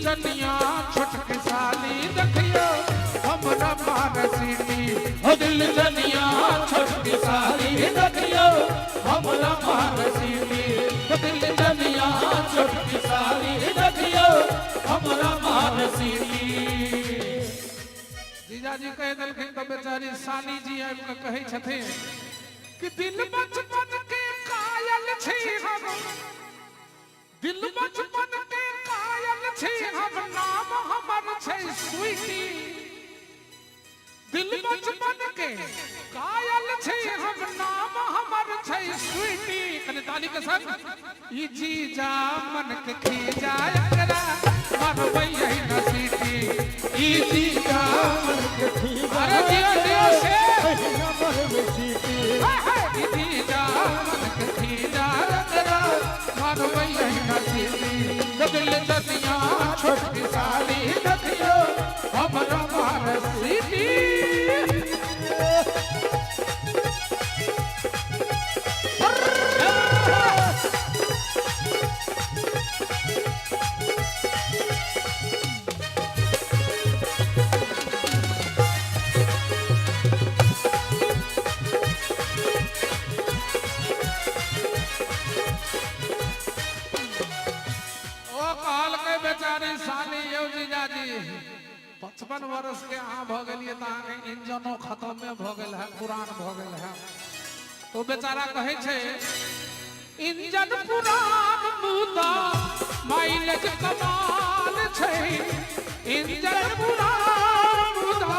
जनिया छोटकी साली देखियो हमरा मार सीटी हो दिल जनिया छोटकी साली देखियो हमरा मार सीटी हो दिल जनिया छोटकी साली देखियो हमरा मार सीटी। जीजाजी कह दिलखिन तो बेचारी साली जी आबि के कहै छथिन कि दिल बचपन के कायल छी हम, दिल बचपन के कायल छी हम, नाम हमर छै स्वीटी। दिल बचपन के कायल छी हम, नाम हमर छै स्वीटी। कने ताली के संग ई जीजा मन के खीजा एकरा मारबै यही न सीटी। ई जीजा मन के खीजा अरे दियो दियो से मारबै सीटी। ई जीजा मन के खीजा एकरा मारबै यही न सीटी। दिल जनिया छोटकी साली देखियो हमरा मार सीटी। बेचारी साली यौ जीजाजी 55 वर्ष के अहाँ भ गेलिए त अहाँ के इंजनो खत्म में भ गेल है, पुरान भ गेल है। तो बेचारा कहे छे इंजन पुरान मुदा माइलेज कमाल छै। इंजन पुरान मुदा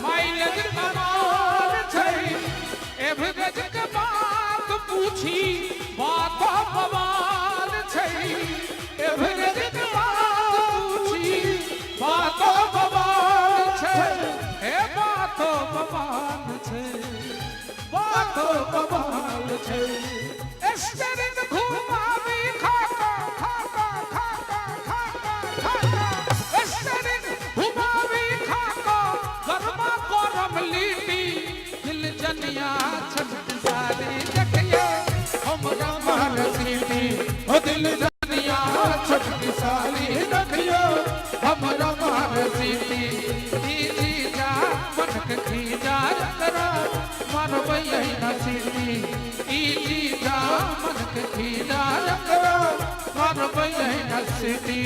माइलेज कमाल छै। एवरेज के बात पूछी बात बवाल छै। एवरेज के बात पूछी बात बवाल छै। हे बात बवाल छै, बात बवाल छै। स्टेरिंग घुमावी खाका खाका खाका खाका खाका। स्टेरिंग घुमावी खाका गरमा गरम लीटी। दिल जनिया छोटकी साली देखियो हमरा मार सीटी। ओ दिल जनिया छोटकी साली देखियो हमरा मार सीटी। ई जीजा मन के खीजा एकरा मारबै यही न सीटी। ई जीजा मन के खीजा एकरा मारबै यही न सीटी।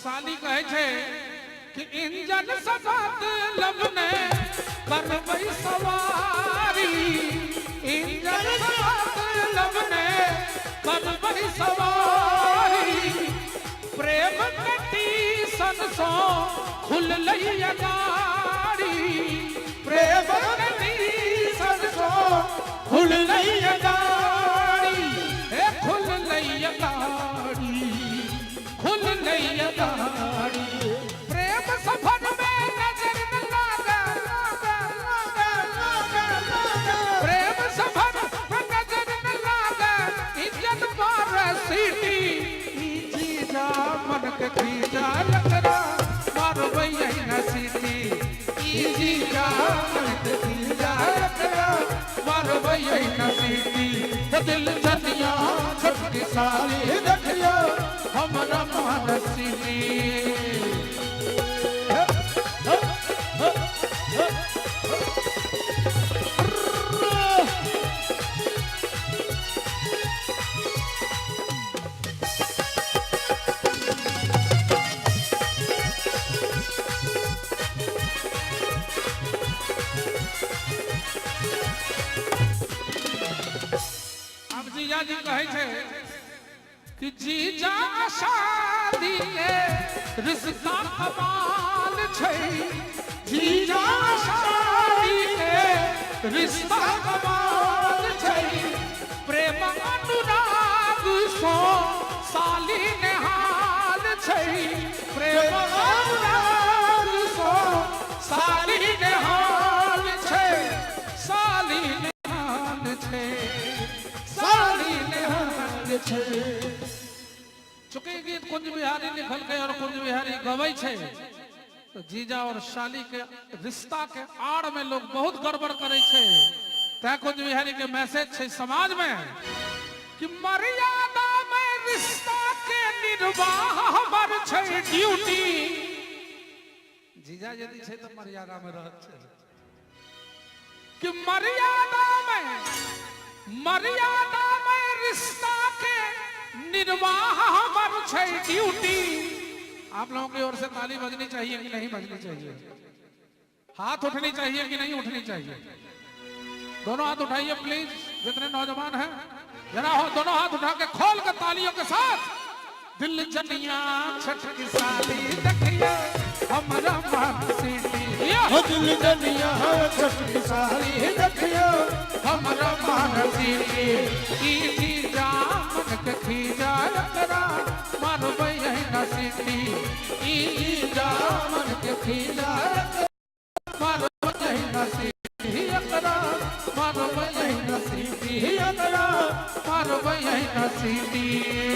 साली कहे छे कि इंजन सजात लबने करबै सवारी। इंजन सजात लबने करबै सवारी। प्रेम कटी सनसो खुललै गाड़ी। प्रेम कटी सनसो खुललै गाड़ी। हे खुललै गाड़ी, खुल गई गाड़ी। प्रेम सफर में नजर न लागा, प्रेम सफर में नजर न लागा। इज्जत मार सीटी। ई जीजा मन के खीजा एकरा मारबै यही न सीटी। ई जीजा मन के खीजा एकरा मारबै यही न सीटी। दिल जनिया छोटकी साली देखियो हमरा मार सीटी। अब जीजाजी कहे छे कि जीजा शादी के रिश्ता कमाल छै। जीजा शादी के रिश्ता कमाल छै। प्रेम अनुराग सो साली नेहाल छै। प्रेम अनुराग सो साली नेहाल छै। छे। चूंकि गीत कुंज बिहारी लिखल के और कुंज बिहारी गवै छे, तो जीजा और शाली के रिश्ता के आड़ में लोग बहुत गड़बड़ करे छे। तै कुंज बिहारी के मैसेज छे समाज में कि मर्यादा में रिश्ता के निर्वाह हमर छे ड्यूटी। जीजा यदि छे तो मर्यादा में रहत छे कि मर्यादा में रिश्ता के निर्वाह हमर छे ड्यूटी। आप लोगों की ओर से ताली बजनी चाहिए कि नहीं बजनी चाहिए? हाथ उठनी चाहिए कि नहीं उठनी चाहिए? दोनों हाथ उठाइए प्लीज, जितने नौजवान हैं जरा हो दोनों हाथ उठा के खोल के तालियों के साथ। दिल जनिया छठ की साली देखिए हमारा मन सीटी, दिल जनिया छठ की साली देखिए हमारा मन सीटी। ई जीजा मन के खीजा करा मारो भैया न सीटी। ई जीजा मन के खीजा मारो भैया न सीटी करा मारो भैया न सीटी करा मारो भैया न सीटी।